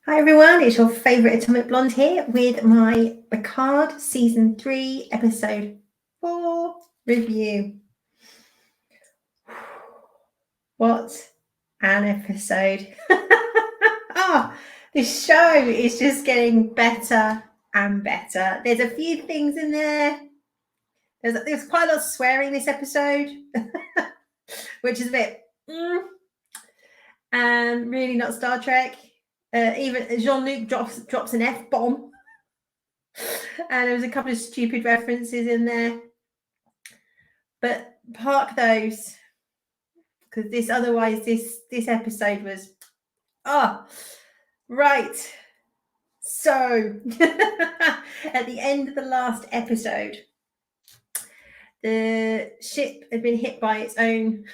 Hi everyone, it's your favourite Atomic Blonde here with my Picard Season 3 Episode 4 review. What an episode. This show is just getting better and better. There's a few things in there. There's quite a lot of swearing this episode, which is a bit and really not Star Trek. Even Jean-Luc drops an F-bomb. And there was a couple of stupid references in there. But park those, because this episode was right. So at the end of the last episode, the ship had been hit by its own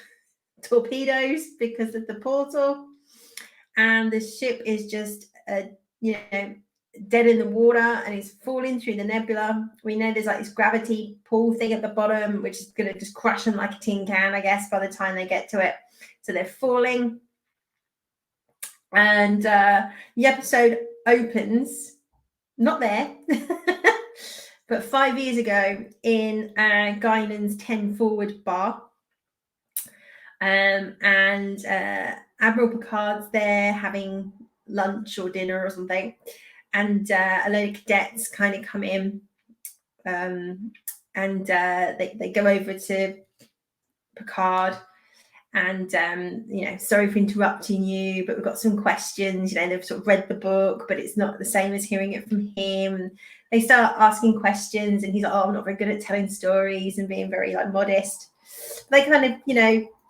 torpedoes because of the portal, and the ship is just dead in the water and it's falling through the nebula. We know there's like this gravity pull thing at the bottom, which is going to just crush them like a tin can, I guess, by the time they get to it. So they're falling. And the episode opens, not there, but 5 years ago in Guinan's 10 Forward bar. And Admiral Picard's there having lunch or dinner or something. And a load of cadets kind of come in, and they go over to Picard and, sorry for interrupting you, but we've got some questions. They've sort of read the book, but it's not the same as hearing it from him. And they start asking questions, and he's like, I'm not very good at telling stories, and being very modest. They kind of,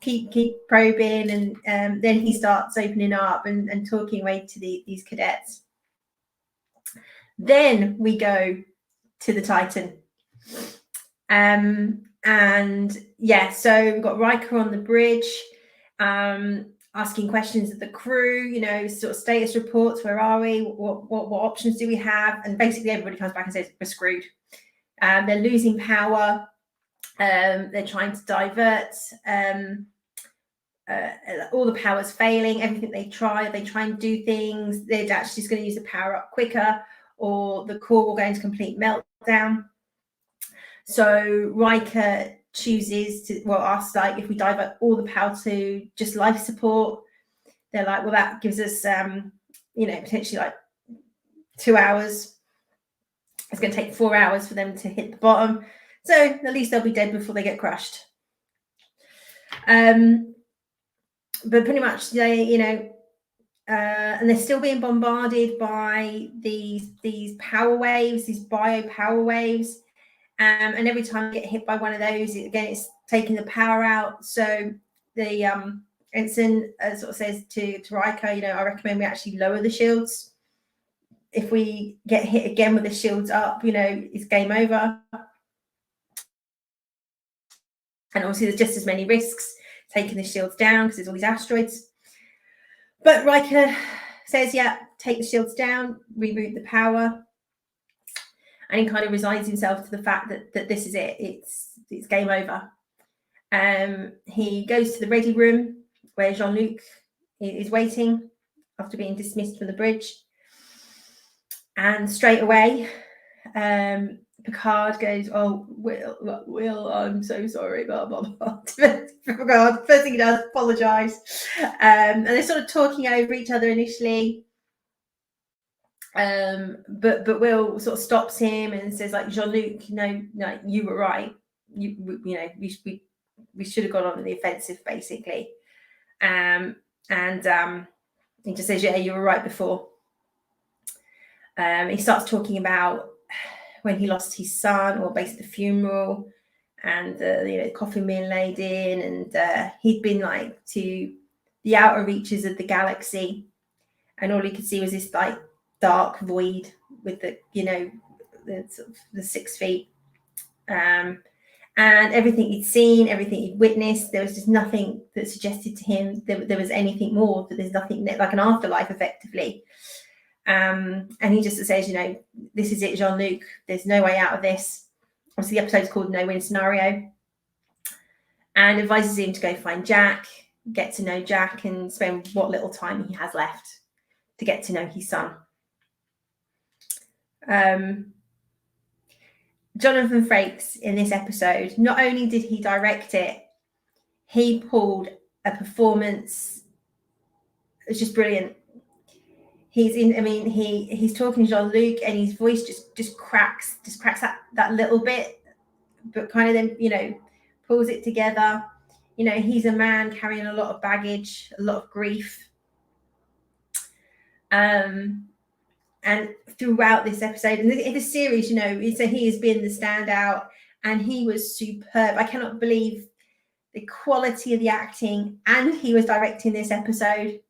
keep probing, and then he starts opening up and talking away to these cadets. Then we go to the Titan. So we've got Riker on the bridge, asking questions of the crew, sort of status reports. Where are we? What options do we have? And basically everybody comes back and says, we're screwed. They're losing power. They're trying to divert. All the power's failing. Everything they try and do things. They're actually just going to use the power up quicker, or the core will go into complete meltdown. So Riker chooses to, asks if we divert all the power to just life support. They're like, well, that gives us, potentially 2 hours. It's going to take 4 hours for them to hit the bottom. So at least they'll be dead before they get crushed. But pretty much they, and they're still being bombarded by these power waves, these bio power waves. And every time they get hit by one of those, it's taking the power out. So the ensign sort of says to Riker, I recommend we actually lower the shields. If we get hit again with the shields up, it's game over. And obviously there's just as many risks taking the shields down because there's all these asteroids. But Riker says, yeah, take the shields down, reroute the power. And he kind of resigns himself to the fact that this is it. It's game over. He goes to the ready room where Jean-Luc is waiting after being dismissed from the bridge. And straight away, Picard goes, oh, Will, I'm so sorry, blah, blah, blah. Picard, first thing he does, apologise. And they're sort of talking over each other initially. But Will sort of stops him and says, Jean-Luc, no, you were right. We should have gone on the offensive, basically. And he just says, yeah, you were right before. He starts talking about when he lost his son, or basically the funeral, and the coffin being laid in, and he'd been to the outer reaches of the galaxy, and all he could see was this dark void with the the 6 feet, and everything he'd seen, everything he'd witnessed, there was just nothing that suggested to him there was anything more, that there's nothing like an afterlife effectively. And he just says, this is it, Jean-Luc, there's no way out of this. Obviously the episode's called No Win Scenario, and advises him to go find Jack, get to know Jack, and spend what little time he has left to get to know his son. Jonathan Frakes in this episode, not only did he direct it, he pulled a performance. It's just brilliant. He's talking to Jean-Luc, and his voice just cracks that little bit, but kind of then, pulls it together. He's a man carrying a lot of baggage, a lot of grief. And throughout this episode, and in the series, so he has been the standout, and he was superb. I cannot believe the quality of the acting, and he was directing this episode.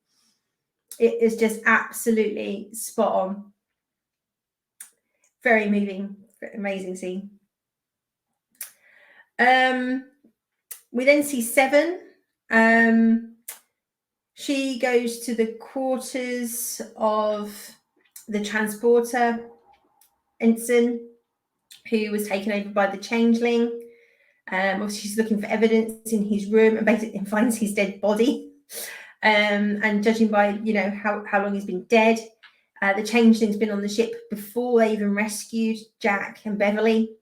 It is just absolutely spot on. Very moving, amazing scene. We then see Seven. She goes to the quarters of the transporter ensign, who was taken over by the changeling. Obviously, she's looking for evidence in his room, and basically finds his dead body. And judging by how long he's been dead, the changeling's been on the ship before they even rescued Jack and Beverly.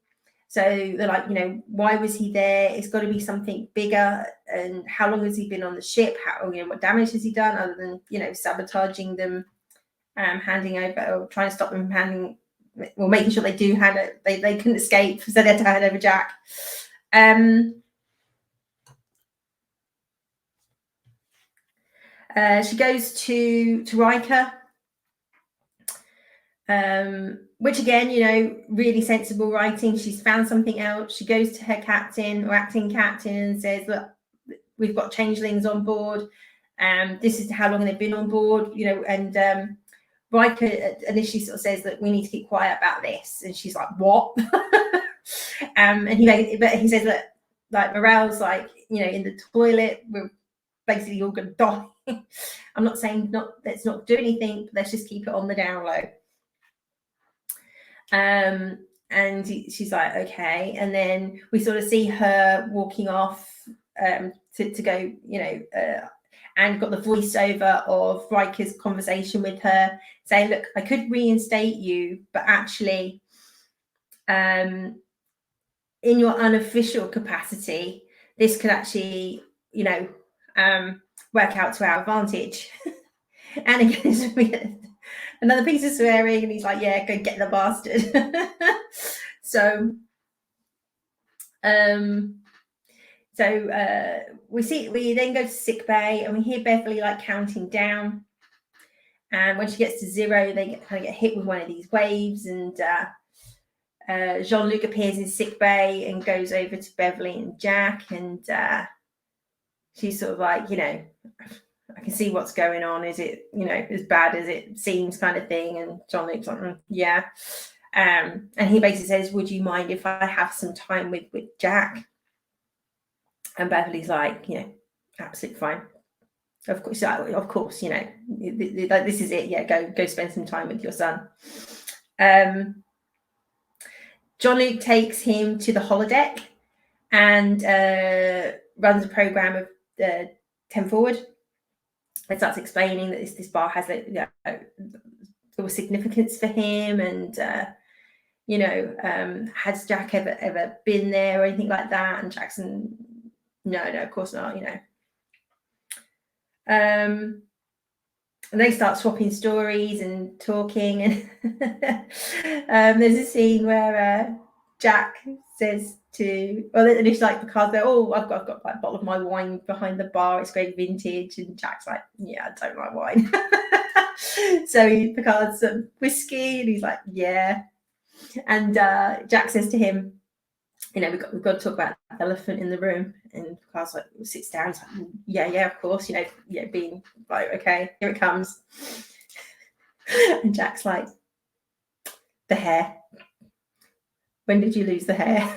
So they're like, why was he there? It's got to be something bigger. And how long has he been on the ship? What damage has he done other than sabotaging them, handing over, or trying to stop them from making sure they do hand it. They couldn't escape, so they had to hand over Jack. She goes to Riker, which again, really sensible writing. She's found something else. She goes to her captain or acting captain and says, look, we've got changelings on board. This is how long they've been on board, and Riker initially sort of says that we need to keep quiet about this. And she's like, what? And he says, look, like morale's like, in the toilet, we're basically all going to die. I'm not saying let's not do anything, but let's just keep it on the down low. And she's like, okay. And then we sort of see her walking off to go, and got the voiceover of Riker's conversation with her saying, look, I could reinstate you, but actually, in your unofficial capacity, this could actually, work out to our advantage. And again, another piece of swearing, and he's like, yeah, go get the bastard. So we then go to sick bay, and we hear Beverly like counting down, and when she gets to 0, they kind of get hit with one of these waves, and Jean-Luc appears in sick bay and goes over to Beverly and Jack, and she's sort of like, I can see what's going on. Is it, as bad as it seems, kind of thing? And Jean-Luc's like, yeah. And he basically says, would you mind if I have some time with Jack? And Beverly's like, absolutely fine. Of course, this is it. Yeah, go spend some time with your son. Jean-Luc takes him to the holodeck and runs a program of 10 Forward. It starts explaining that this bar has a significance for him, and has Jack ever been there or anything like that? And Jackson, no, of course not. And they start swapping stories and talking, and there's a scene where Jack says to, and it's like Picard go, oh, I've got like a bottle of my wine behind the bar, it's great vintage, and Jack's like, yeah, I don't like wine. So Picard's some whiskey, and he's like, yeah. And Jack says to him, we've got to talk about the elephant in the room. And Picard's like, sits down, he's like, yeah, of course, being like, okay, here it comes. And Jack's like, the hair. When did you lose the hair?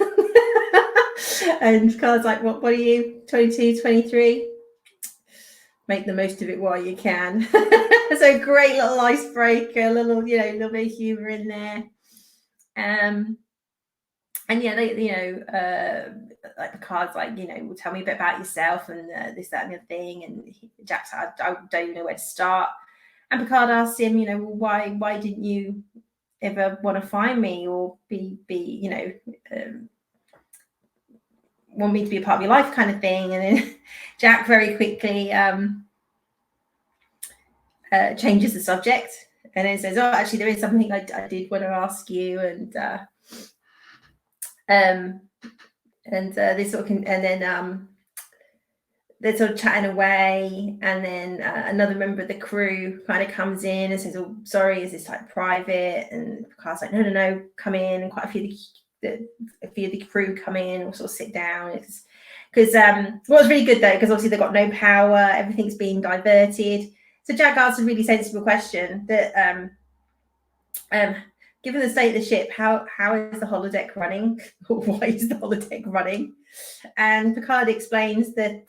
And Picard's like, what are you, 22, 23? Make the most of it while you can. So great little icebreaker, a little bit of humor in there. And yeah, like Picard's like, well, tell me a bit about yourself and this, that, and the other thing. And Jack's like, I don't even know where to start. And Picard asks him, you know, well, why didn't you ever want to find me or be you know, want me to be a part of your life kind of thing. And then Jack very quickly changes the subject and then says, oh, actually there is something I did want to ask you. And they sort of and then they're sort of chatting away, and then another member of the crew kind of comes in and says, oh, sorry, is this like private? And Picard's like, no, come in. And quite a few of the crew come in or sort of sit down. Because what was really good though, because obviously they've got no power, everything's being diverted. So Jack asks a really sensible question that given the state of the ship, how is the holodeck running? Why is the holodeck running? And Picard explains that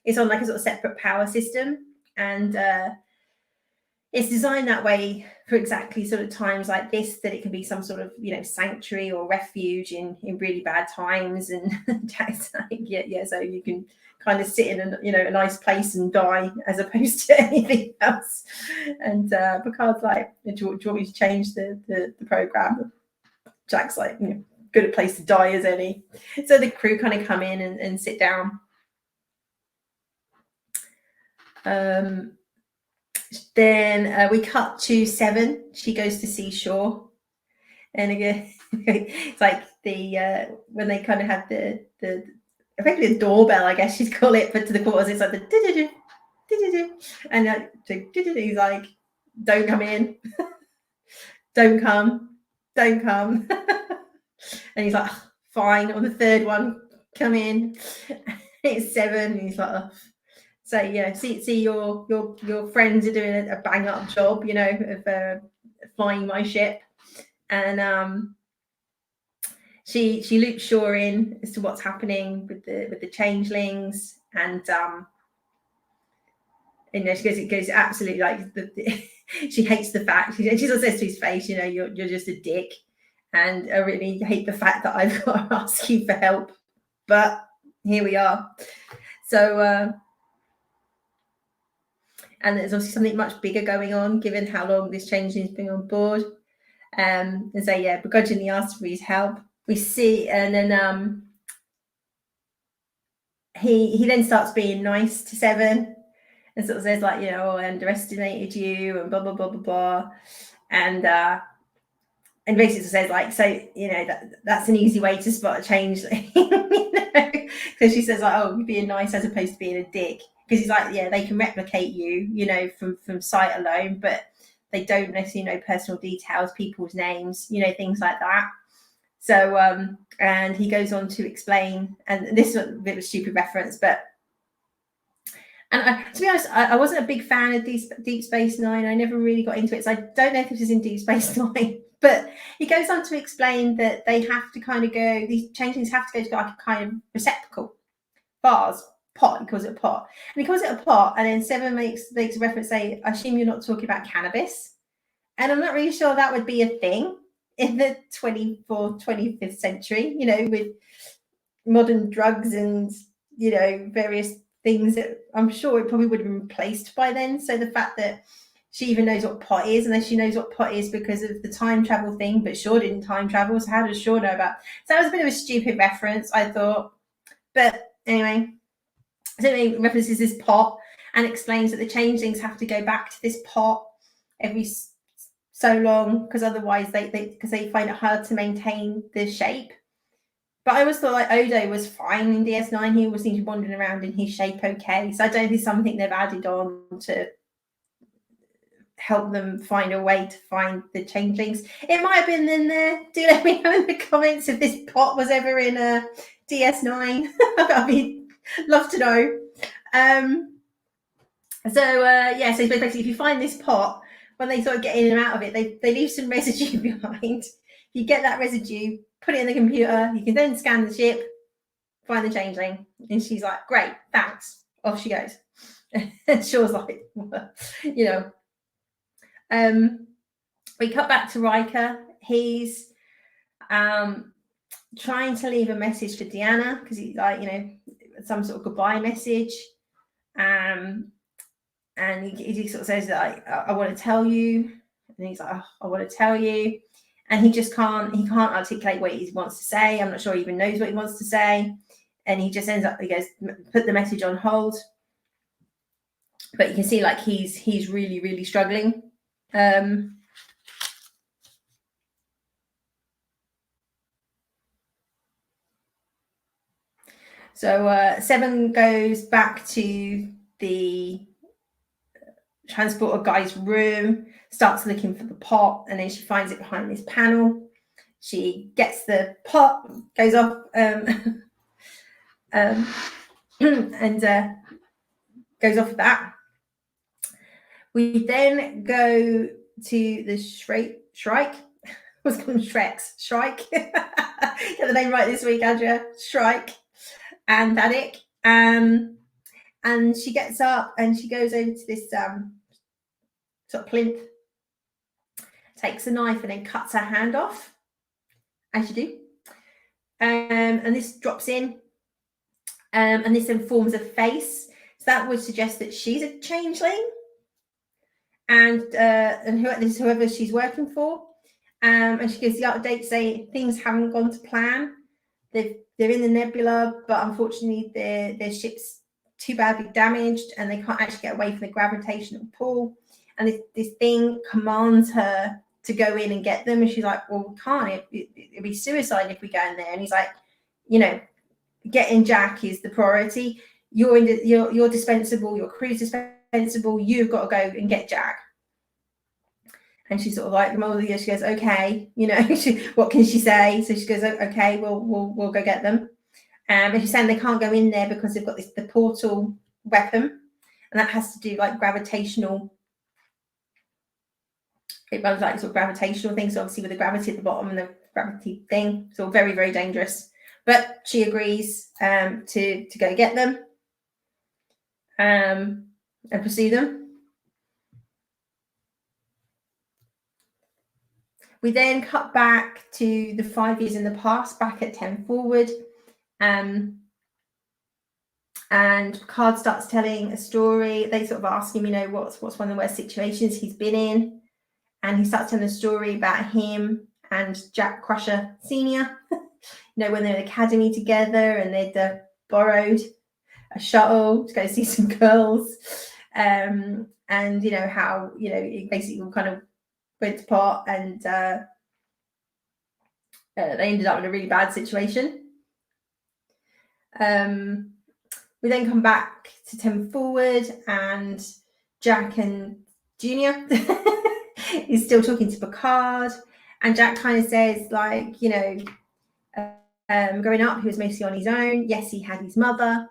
it's on like a sort of separate power system, and it's designed that way for exactly sort of times like this, that it can be some sort of, you know, sanctuary or refuge in really bad times. And Jack's like, yeah, so you can kind of sit in a, you know, a nice place and die as opposed to anything else. And Picard's like, do you want me to change the program? Jack's like, you know, good a place to die as any. So the crew kind of come in and sit down. Then we cut to Seven. She goes to seashore, and again, it's like the when they kind of have the effectively the doorbell, I guess you'd call it, but to the quarters, it's like the do-do-do, and he's like, don't come in, don't come, and he's like, fine. On the third one, come in. It's Seven, and he's like, oh. So yeah, see your friends are doing a bang up job, you know, of flying my ship, and she loops Shaw in as to what's happening with the changelings, and you know, it goes absolutely like she hates the fact, she sort of says to his face, you know, you're just a dick, and I really hate the fact that I've got to ask you for help, but here we are. So and there's obviously something much bigger going on, given how long this changeling's been on board. And so yeah, begrudgingly asked for his help. We see, and then he then starts being nice to Seven, and sort of says like, you know, oh, I underestimated you, and blah blah blah blah blah, and basically says like, so you know, that's an easy way to spot a changeling. You know? So she says like, oh, you're being nice as opposed to being a dick. Because he's like, yeah, they can replicate you, you know, from sight alone, but they don't necessarily know personal details, people's names, you know, things like that. So, and he goes on to explain, and this is a bit of a stupid reference, but, and to be honest, I wasn't a big fan of Deep Space Nine. I never really got into it, so I don't know if this is in Deep Space Nine. But he goes on to explain that they have to kind of go, these changelings have to go to like a kind of receptacle, vase, pot, he calls it a pot. And he calls it a pot, and then Seven makes a reference, say, I assume you're not talking about cannabis. And I'm not really sure that would be a thing in the 24th, 25th century, you know, with modern drugs and, you know, various things that I'm sure it probably would have been replaced by then. So the fact that she even knows what pot is, unless she knows what pot is because of the time travel thing, but Shaw didn't time travel, so how does Shaw know about? So that was a bit of a stupid reference, I thought. But anyway, so he references this pot and explains that the changelings have to go back to this pot every so long, because otherwise they find it hard to maintain the shape. But I always thought like Odo was fine in DS9. He always seemed to be wandering around in his shape okay. So I don't think it's something they've added on to help them find a way to find the changelings. It might have been in there. Do let me know in the comments if this pot was ever in a DS9. I mean, love to know. Yeah, so basically if you find this pot, when they sort of get in and out of it, they leave some residue behind. You get that residue, put it in the computer, you can then scan the ship, find the changeling. And she's like, great, thanks. Off she goes. And Shaw's like, you know. We cut back to Riker. He's trying to leave a message for Deanna, because he's like, you know, some sort of goodbye message. and he sort of says that I want to tell you, and he's like, oh, I want to tell you, and he just can't articulate what he wants to say. I'm not sure he even knows what he wants to say, and he just ends up, he goes, put the message on hold. But you can see like he's really, really struggling. So Seven goes back to the transporter guy's room, starts looking for the pot, and then she finds it behind this panel. She gets the pot, goes off, and goes off with that. We then go to the Shrike. I was calling Shrek's Shrike. Get the name right this week, Andrea. Shrike and Danik. And she gets up and she goes over to this sort of plinth, takes a knife and then cuts her hand off, as you do. And this drops in, and this then forms a face. So that would suggest that she's a changeling, and whoever she's working for. And she gives the update saying things haven't gone to plan. They're in the nebula, but unfortunately their ship's too badly damaged and they can't actually get away from the gravitational pull. And this thing commands her to go in and get them. And she's like, well, we can't. It'd be suicide if we go in there. And he's like, getting Jack is the priority. You're dispensable. Your crew's dispensable. You've got to go and get Jack. And she's sort of like, she goes, okay, what can she say? So she goes, okay, we'll go get them. And she's saying they can't go in there because they've got the portal weapon, and that has to do like gravitational. It runs like sort of gravitational things. So obviously with the gravity at the bottom and the gravity thing, so very, very dangerous. But she agrees to go get them and pursue them. We then cut back to the 5 years in the past, back at 10 forward. And Picard starts telling a story. They sort of ask him, what's one of the worst situations he's been in. And he starts telling a story about him and Jack Crusher Sr., when they're in the academy together and they'd borrowed a shuttle to go see some girls. And, how, it basically all kind of went to pot, and they ended up in a really bad situation. We then come back to 10 forward, and Jack and Junior is still talking to Picard, and Jack kind of says, like, growing up, he was mostly on his own. Yes, he had his mother,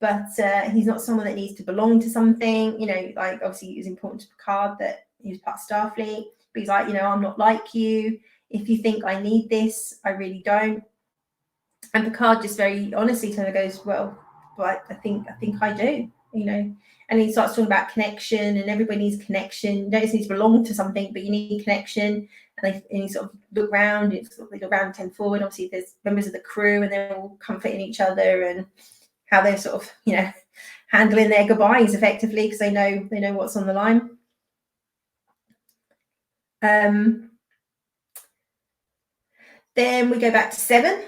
but he's not someone that needs to belong to something. Like, obviously, it was important to Picard that he was part of Starfleet. But he's like, I'm not like you. If you think I need this, I really don't. And Picard just very honestly kind of goes, well, but I think I do, And he starts talking about connection, and everybody needs connection. You don't just need to belong to something, but you need connection. And he sort of look around, they look around 10 forward. Obviously, there's members of the crew, and they're all comforting each other, and how they're sort of, handling their goodbyes effectively because they know what's on the line. Then we go back to 7.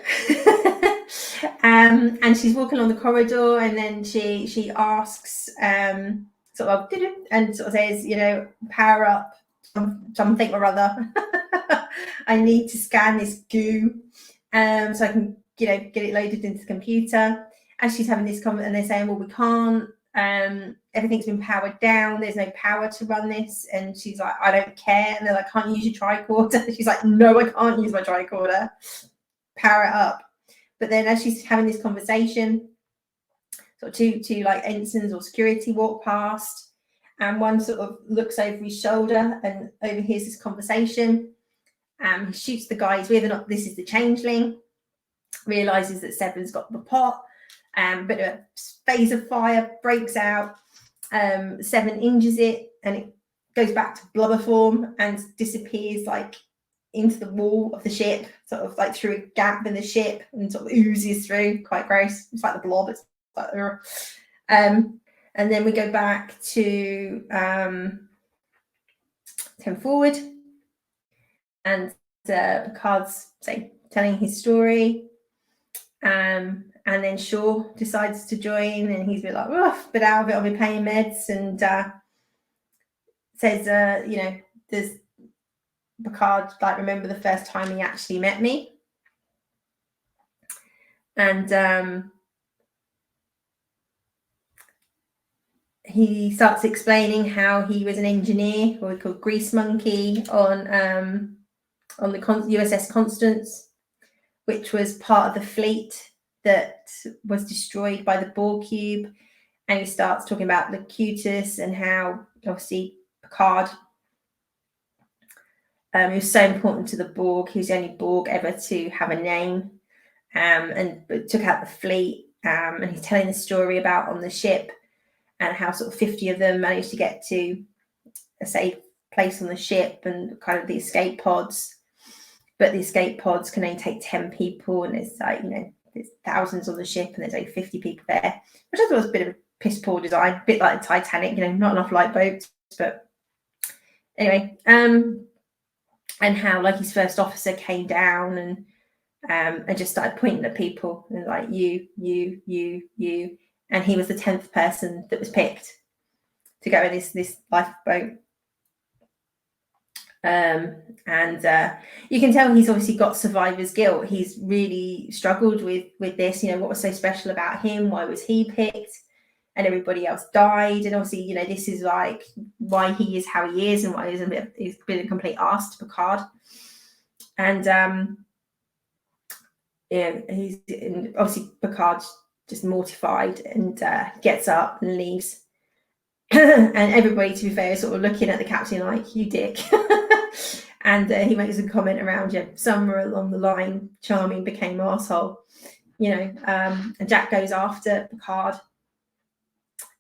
And she's walking along the corridor, and then she asks sort of and sort of says, power up something or other. I need to scan this goo so I can get it loaded into the computer. And she's having this comment, and they're saying, well, we can't, everything's been powered down, there's no power to run this. And she's like, I don't care. And they're like, can't you use your tricorder? She's like, no, I can't use my tricorder, power it up. But then as she's having this conversation, sort of two like ensigns or security walk past, and one sort of looks over his shoulder and overhears this conversation. He shoots the guy he's with, and this is the changeling, realizes that Seven's got the pot, but a phase of fire breaks out. Seven injures it, and it goes back to blubber form and disappears like into the wall of the ship, sort of like through a gap in the ship, and sort of oozes through. Quite gross. It's like the blob. It's like, And then we go back to 10 forward, and Picard's telling his story. And then Shaw decides to join, and he's a bit like, oh, but out of it, I'll be paying meds, and says, does Picard remember the first time he actually met me? And he starts explaining how he was an engineer, what we call Grease Monkey, on the USS Constance, which was part of the fleet that was destroyed by the Borg cube. And he starts talking about Locutus and how obviously Picard he was so important to the Borg. He was the only Borg ever to have a name, and took out the fleet. And he's telling the story about on the ship and how sort of 50 of them managed to get to a safe place on the ship and kind of the escape pods. But the escape pods can only take 10 people, and there's there's thousands on the ship, and there's only 50 people there, which I thought was a bit of a piss poor design, a bit like the Titanic, not enough lifeboats. But anyway, and how his first officer came down and just started pointing at people and you, and he was the 10th person that was picked to go in this lifeboat. And you can tell he's obviously got survivor's guilt. He's really struggled with this. What was so special about him? Why was he picked? And everybody else died. And obviously, this is why he is how he is, and why he's been a complete arse to Picard. And he's obviously Picard's just mortified and gets up and leaves. And everybody, to be fair, is sort of looking at the captain like, you dick. And he makes a comment around, somewhere along the line, charming became arsehole. And Jack goes after Picard.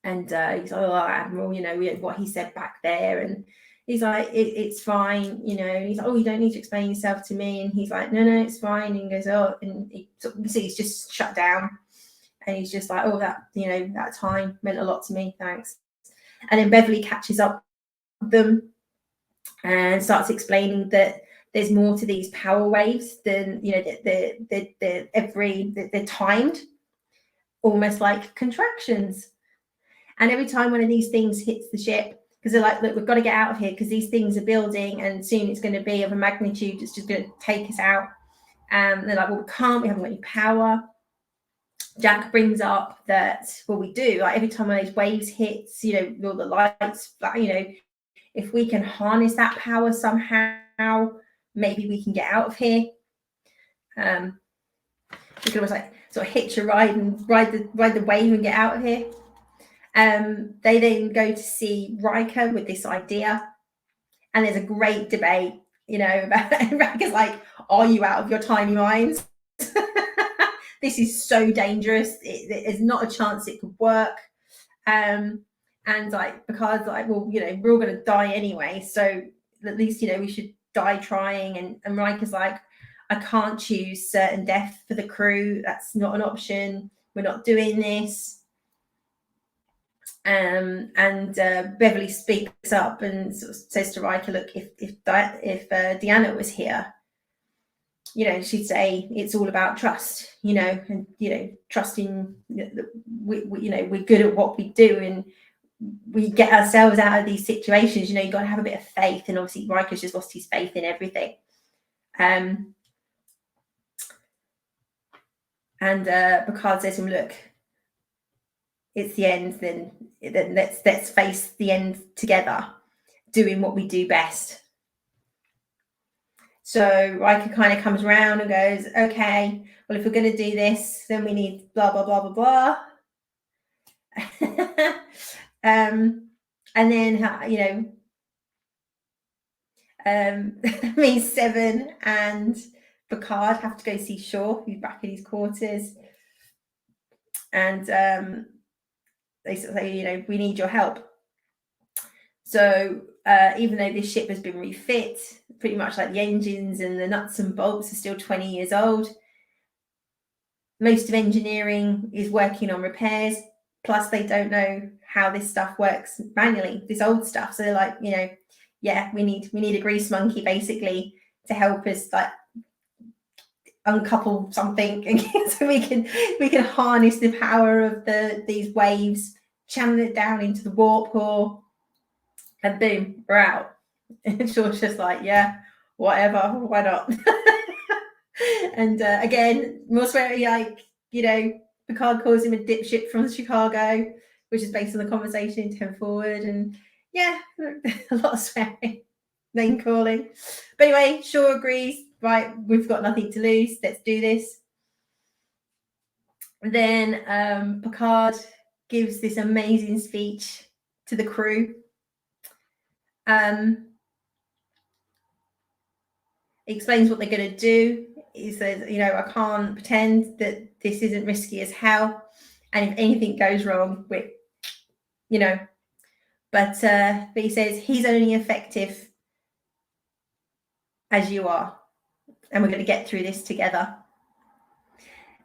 And he's like, oh, Admiral, what he said back there. And he's like, it's fine, and he's like, oh, you don't need to explain yourself to me. And he's like, no, it's fine. And he goes, oh, and he's just shut down. And he's just like, oh, that, that time meant a lot to me, thanks. And then Beverly catches up with them and starts explaining that there's more to these power waves than, they're timed, almost like contractions. And every time one of these things hits the ship, because they're like, look, we've got to get out of here because these things are building and soon it's going to be of a magnitude that's just going to take us out. And they're like, well, we can't, we haven't got any power. Jack brings up that, well, we do. Every time one of those waves hits, all the lights, if we can harness that power somehow, maybe we can get out of here. You can almost sort of hitch a ride and ride the wave and get out of here. They then go to see Riker with this idea, and there's a great debate, about Riker's like, are you out of your tiny minds? This is so dangerous. There's not a chance it could work. And Picard's like, well, we're all going to die anyway, so at least we should die trying. And Riker's like, I can't choose certain death for the crew. That's not an option. We're not doing this. And Beverly speaks up and sort of says to Riker, look, if Deanna was here, she'd say it's all about trust, and trusting that we're good at what we do and we get ourselves out of these situations. You've got to have a bit of faith, and obviously Riker's just lost his faith in everything. And Picard says to him, look, it's the end, then let's face the end together, doing what we do best. So Riker kind of comes around and goes, okay, well, if we're going to do this, then we need blah, blah, blah, blah, blah. And then, means Seven and Picard have to go see Shaw, who's back in his quarters. And they sort of say, we need your help. So even though this ship has been refit, pretty much like the engines and the nuts and bolts are still 20 years old, most of engineering is working on repairs, plus they don't know how this stuff works manually, this old stuff. So they're like, you know, yeah, we need a grease monkey basically to help us like uncouple something, and so we can harness the power of these waves, channel it down into the warp core, and boom, we're out. And Shaw's just like, yeah, whatever, why not? And again, more swearing, like, you know, Picard calls him a dipshit from Chicago, which is based on the conversation in 10 Forward. And yeah, a lot of swearing, name calling. But anyway, Shaw agrees, right, we've got nothing to lose, let's do this. Then Picard gives this amazing speech to the crew. He explains what they're going to do. He says, you know, I can't pretend that this isn't risky as hell, and if anything goes wrong, we're, you know, but he says he's only effective as you are, and we're going to get through this together.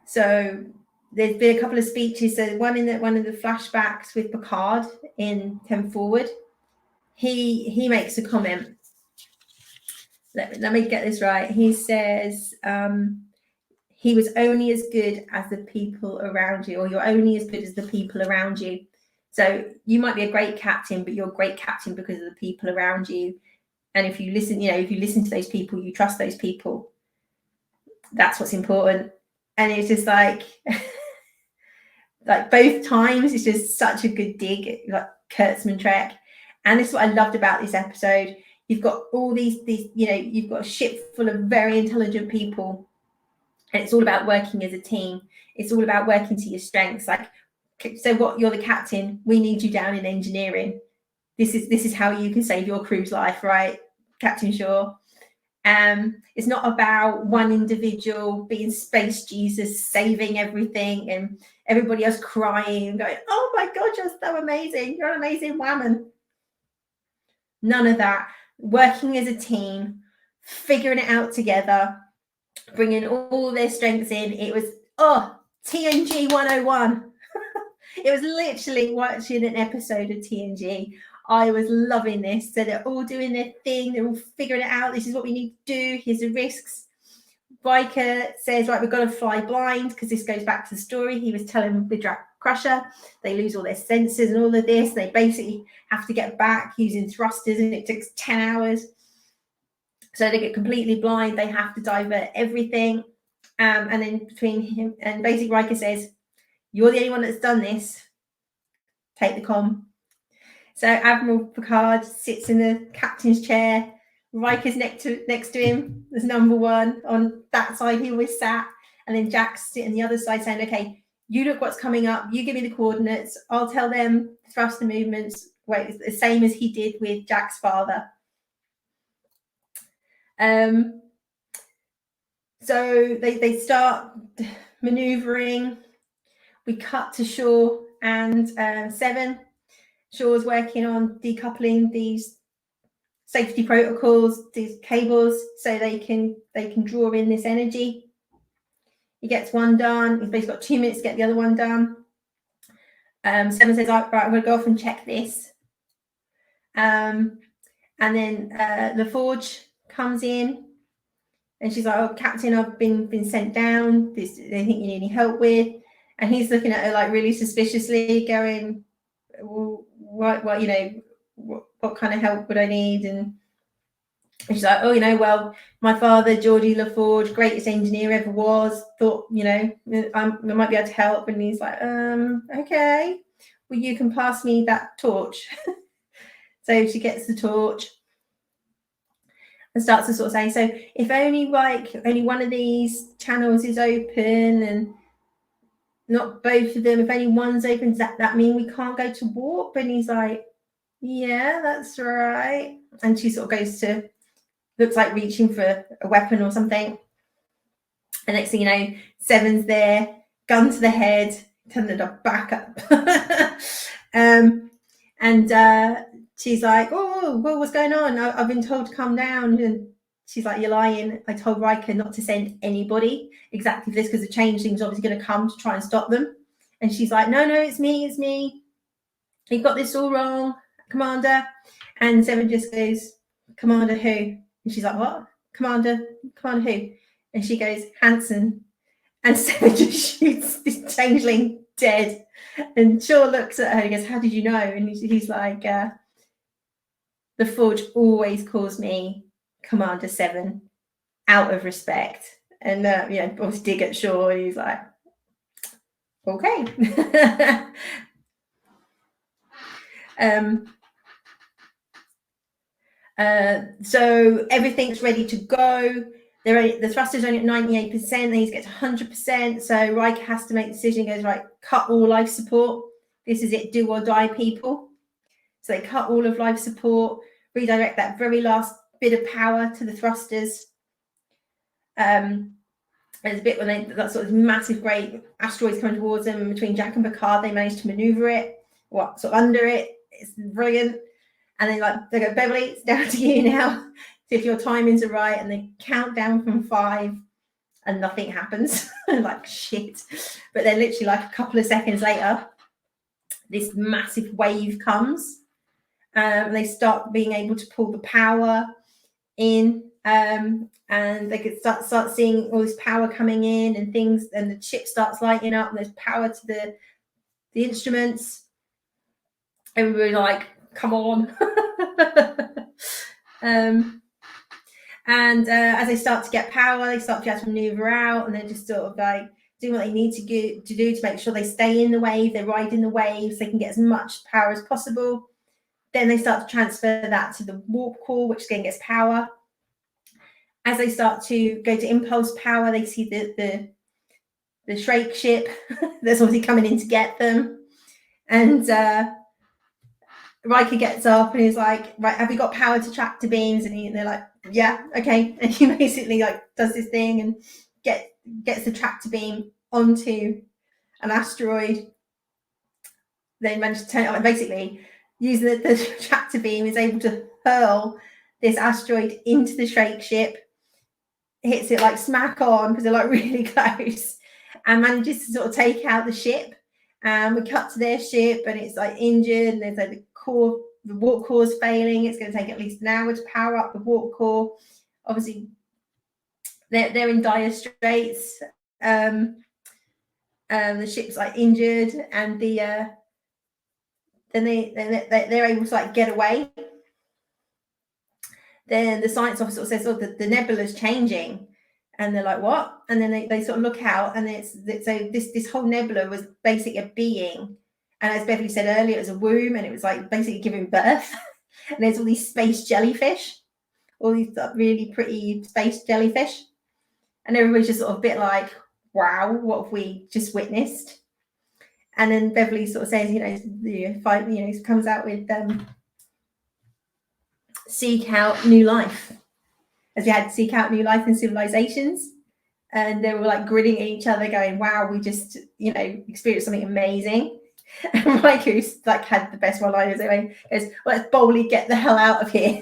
So there's been a couple of speeches. So one of the flashbacks with Picard in 10 Forward, he makes a comment. Let me get this right. He says he was only as good as the people around you, or you're only as good as the people around you. So you might be a great captain, but you're a great captain because of the people around you. And if you listen, you know, if you listen to those people, you trust those people. That's what's important. And it's just like both times, it's just such a good dig, like Kurtzman Trek. And this is what I loved about this episode. You've got all these, you know, you've got a ship full of very intelligent people, and it's all about working as a team. It's all about working to your strengths. Like, so what? You're the captain. We need you down in engineering. This is how you can save your crew's life, right, Captain Shaw? It's not about one individual being space Jesus, saving everything, and everybody else crying and going, "Oh my God, you're so amazing! You're an amazing woman." None of that. Working as a team, figuring it out together, bringing all their strengths in. It was TNG 101. It was literally watching an episode of TNG. I was loving this. So they're all doing their thing. They're all figuring it out. This is what we need to do. Here's the risks. Riker says, right, we've got to fly blind, because this goes back to the story. He was telling the Drac Crusher they lose all their senses and all of this. They basically have to get back using thrusters, and it takes 10 hours. So they get completely blind. They have to divert everything. And then between him and basically Riker says, you're the only one that's done this. Take the comm. So Admiral Picard sits in the captain's chair. Riker's next to him. There's number one on that side. He always sat. And then Jack's sitting on the other side saying, okay, you look what's coming up. You give me the coordinates. I'll tell them thruster movements. Wait, it's the same as he did with Jack's father. So they start maneuvering. We cut to Shaw and Seven. Shaw's working on decoupling these safety protocols, these cables, so they can draw in this energy. He gets one done. He's basically got 2 minutes to get the other one done. Seven says, right, I'm going to go off and check this. And then LaForge comes in, and she's like, oh, Captain, I've been sent down. They think you need any help with. And he's looking at her like really suspiciously, going, well, what you know, what kind of help would I need? And she's like, oh, you know, well, my father, Georgie LaForge, greatest engineer ever was, thought, you know, I might be able to help. And he's like, okay, well, you can pass me that torch. So she gets the torch and starts to sort of say, so if only one of these channels is open and not both of them, if only one's open, does that mean we can't go to warp? And he's like, yeah, that's right. And she sort of goes to, looks like reaching for a weapon or something. And next thing you know, Seven's there, gun to the head, turn the dog back up. And she's like, oh, well, what's going on? I've been told to come down. And she's like, you're lying. I told Riker not to send anybody exactly for this, because the changeling's obviously going to come to try and stop them. And she's like, no, it's me. You've got this all wrong, Commander. And Seven just goes, Commander who? And she's like, what? Commander who? And she goes, Hanson. And Seven just shoots this changeling dead. And Shaw looks at her and goes, how did you know? And he's like, the Forge always calls me Commander Seven out of respect. And, obviously dig at Shaw. And he's like, okay. So everything's ready to go. The thruster's only at 98%. They need to get to 100%. So Riker has to make the decision. He goes, right, cut all life support. This is it, do or die, people. So they cut all of life support, redirect that very last bit of power to the thrusters. There's a bit when that sort of massive, great asteroids coming towards them. And between Jack and Picard, they manage to maneuver it, sort of under it. It's brilliant. And they go, Beverly, it's down to you now. See if your timings are right. And they count down from 5 and nothing happens. Like, shit. But then literally like a couple of seconds later, this massive wave comes. And they start being able to pull the power in. And they could start seeing all this power coming in and things. And the ship starts lighting up. And there's power to the instruments. Everybody's like, come on. As they start to get power, they start to be able to maneuver out, and they're just sort of like doing what they need to do to make sure they stay in the wave, they ride in the waves, they can get as much power as possible. Then they start to transfer that to the warp core, which again gets power. As they start to go to impulse power, they see the Shrake ship that's obviously coming in to get them. And Riker gets up and he's like, right, have you got power to tractor beams? And they're like, yeah, okay. And he basically does this thing and gets the tractor beam onto an asteroid. They manage to turn it on, and basically using the tractor beam is able to hurl this asteroid into the Shrake ship, hits it like smack on because they're like really close, and manages to sort of take out the ship. And we cut to their ship and it's like injured, and there's like the warp core is failing. It's going to take at least an hour to power up the warp core. Obviously, they're in dire straits. The ship's like injured, and they're able to like get away. Then the science officer says, "Oh, the nebula's changing," and they're like, "What?" And then they sort of look out, and so this whole nebula was basically a being. And as Beverly said earlier, it was a womb, and it was like basically giving birth. And there's all these space jellyfish, all these really pretty space jellyfish. And everybody's just sort of a bit like, wow, what have we just witnessed? And then Beverly sort of says, comes out with seek out new life. As we had seek out new life in civilizations. And they were like grinning at each other going, wow, we just, experienced something amazing. And Riker's like had the best one-liners anyway. Goes, well, let's boldly get the hell out of here.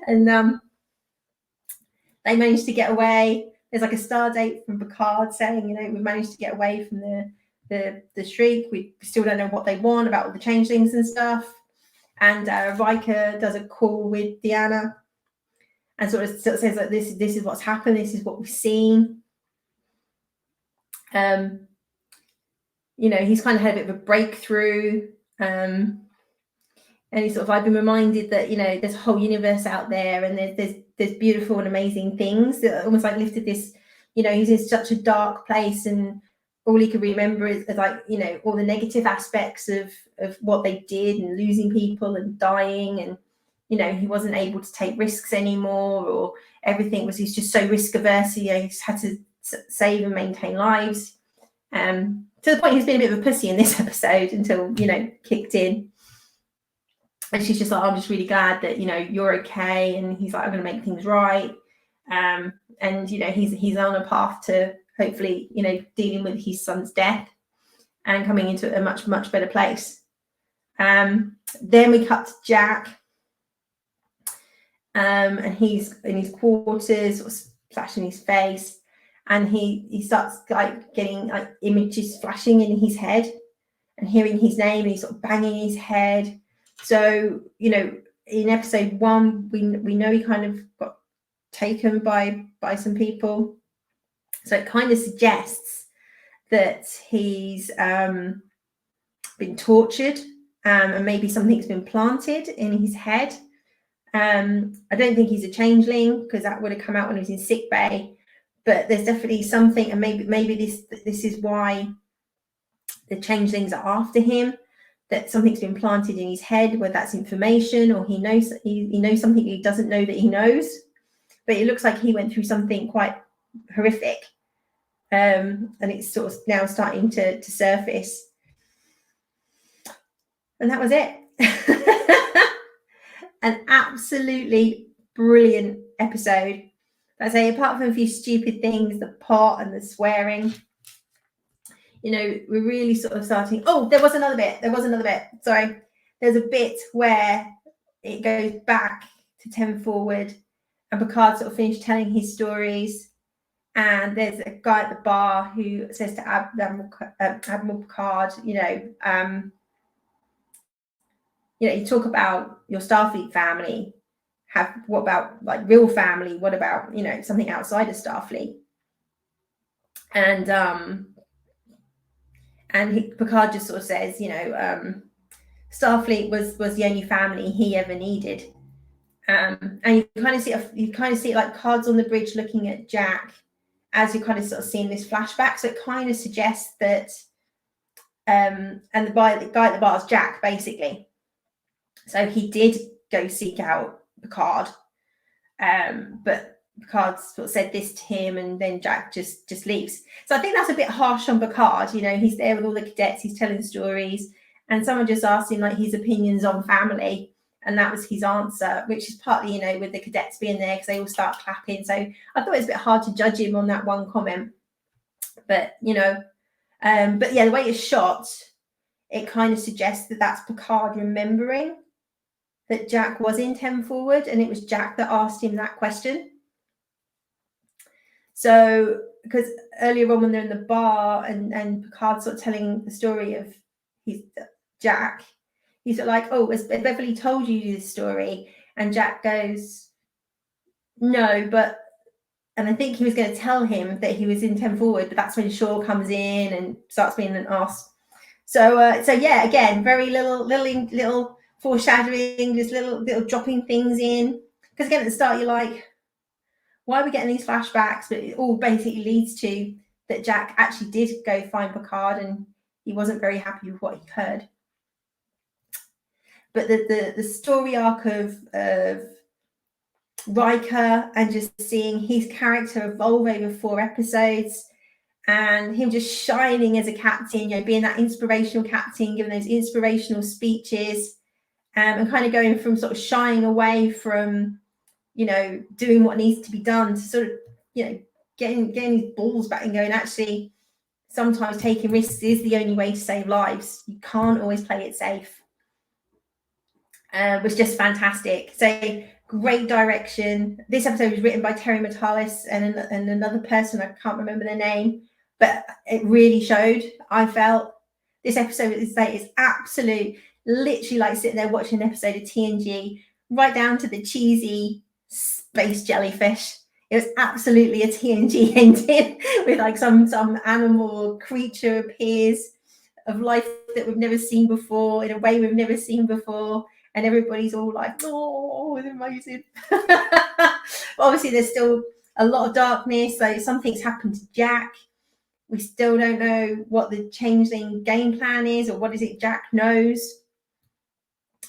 And they managed to get away. There's like a star date from Picard saying, we've managed to get away from the Shriek. We still don't know what they want about all the changelings and stuff. And Riker does a call with Deanna and sort of says like, this is what's happened. This is what we've seen. He's kind of had a bit of a breakthrough. And he's sort of, I've been reminded that, there's a whole universe out there, and there's beautiful and amazing things that almost like lifted this, he's in such a dark place, and all he can remember is like, all the negative aspects of what they did, and losing people and dying, and, he wasn't able to take risks anymore, or everything he's just so risk averse. He had to save and maintain lives. To the point he's been a bit of a pussy in this episode until, kicked in. And she's just like, I'm just really glad that, you're okay. And he's like, I'm going to make things right. And, he's on a path to hopefully, dealing with his son's death and coming into a much, much better place. Then we cut to Jack. And he's in his quarters, sort of flashing his face. And he starts like getting like images flashing in his head. and hearing his name, and he's sort of banging his head. So, you know, in episode 1, we know he kind of got taken by some people. So it kind of suggests that he's been tortured, and maybe something's been planted in his head. I don't think he's a changeling, because that would have come out when he was in sick bay. But there's definitely something, and maybe this is why the changelings are after him. That something's been planted in his head, whether that's information or he knows something he doesn't know that he knows. But it looks like he went through something quite horrific, and it's sort of now starting to surface. And that was it. An absolutely brilliant episode. I say, apart from a few stupid things, the pot and the swearing, you know, we're really sort of starting. Oh, there was another bit. Sorry. There's a bit where it goes back to 10 forward, and Picard sort of finished telling his stories. And there's a guy at the bar who says to Admiral Picard, you talk about your Starfleet family. What about like real family? What about, something outside of Starfleet? And Picard just sort of says, Starfleet was the only family he ever needed. And you kind of see it like Cards on the Bridge looking at Jack as you're kind of sort of seeing this flashback. So it kind of suggests that, and the guy at the bar is Jack, basically. So he did go seek out Picard, but Picard sort of said this to him, and then Jack just leaves. So I think that's a bit harsh on Picard. He's there with all the cadets, he's telling stories, and someone just asked him like his opinions on family, and that was his answer, which is partly, with the cadets being there because they all start clapping. So I thought it was a bit hard to judge him on that one comment. But, the way it's shot, it kind of suggests that that's Picard remembering that Jack was in 10 forward, and it was Jack that asked him that question. So, because earlier on when they're in the bar and Picard's sort of telling the story of Jack, he's sort of like, oh, has Beverly told you this story? And Jack goes, no, but, and I think he was going to tell him that he was in 10 forward, but that's when Shaw comes in and starts being an ass. So yeah, again, very little foreshadowing, just little dropping things in. Because again, at the start, you're like, why are we getting these flashbacks? But it all basically leads to that Jack actually did go find Picard, and he wasn't very happy with what he heard. But the story arc of Riker, and just seeing his character evolve over 4 episodes, and him just shining as a captain, being that inspirational captain, giving those inspirational speeches, and kind of going from sort of shying away from, doing what needs to be done to sort of, getting his balls back and going, actually, sometimes taking risks is the only way to save lives. You can't always play it safe. Was just fantastic. So great direction. This episode was written by Terry Matalis and another person, I can't remember their name, but it really showed. I felt this episode is absolute, literally like sitting there watching an episode of TNG, right down to the cheesy space jellyfish. It was absolutely a TNG ending with like some animal or creature appears of life that we've never seen before in a way we've never seen before, and everybody's all like, oh, it's amazing. But obviously there's still a lot of darkness, so something's happened to Jack. We still don't know what the changeling game plan is, or what is it Jack knows.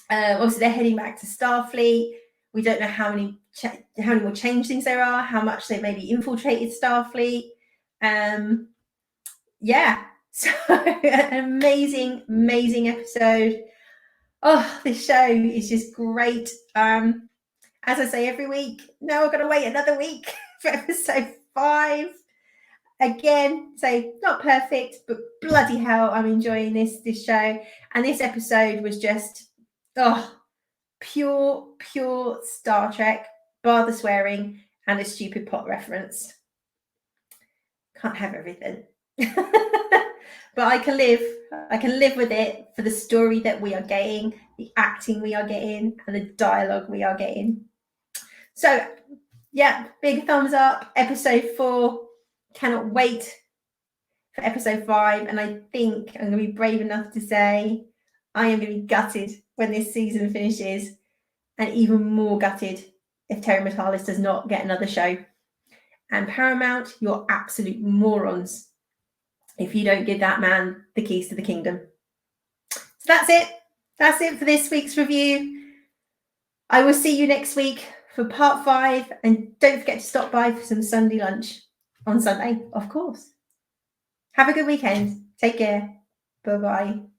Obviously they're heading back to Starfleet. We don't know how many more changelings there are, how much they maybe infiltrated Starfleet. So an amazing episode. Oh, this show is just great. As I say every week, now we're going to wait another week for episode 5. Again, say not perfect, but bloody hell, I'm enjoying this show. And this episode was just, pure Star Trek, bar the swearing and a stupid pot reference. Can't have everything. But I can live with it for the story that we are getting, the acting we are getting, and the dialogue we are getting. So yeah, big thumbs up. Episode 4. Cannot wait for episode 5. And I think I'm going to be brave enough to say I am going to be gutted when this season finishes, and even more gutted if Terry Matalis does not get another show. And Paramount, you're absolute morons if you don't give that man the keys to the kingdom. So that's it. That's it for this week's review. I will see you next week for part 5. And don't forget to stop by for some Sunday lunch on Sunday, of course. Have a good weekend. Take care. Bye-bye.